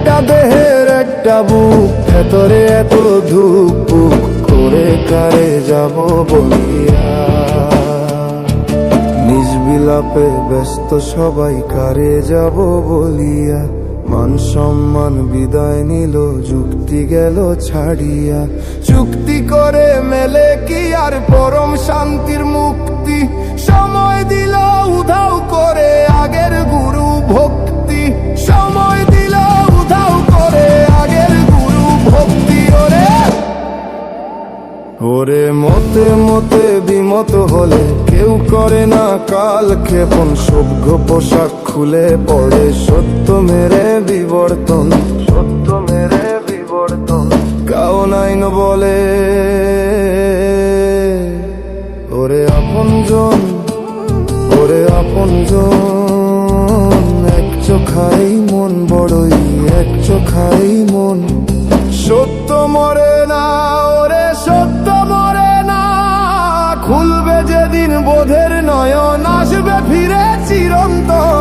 একটা দেহের একটা বুক, ভেতরে এত ধূপ করে কারে যাব বলিয়া। নিজ বিলাপে ব্যস্ত সবাই, কারে যাব বলিয়া। মান সম্মান বিদায় নিল, যুক্তি গেল ছাড়িয়া। চুক্তি করে মেলে কি আর পরম শান্তির মুক্তি? সময় দিল উধাও করে আগের গুরু ভক্তি। সময় দিল উধাও করে আগের গুরু ভক্তি। ওরে ওরে মতে মতে বিমত হলে কেউ করে না কাল ক্ষেপণ। সভ্য পোশাক খুলে পড়ে সত্য মেরে বিবর্তন। সত্য মেরে বিবর্তন কাউনাইন বলে। ওরে আপনজন, ওরে আপনজন, এক চোখাই মন, বড়ই এক চোখাই মন। সত্য মরে না, ওরে সত্য মরে না। খুলবে যেদিন বোধের নয়ন, আসবে ফিরে চিরন্তন।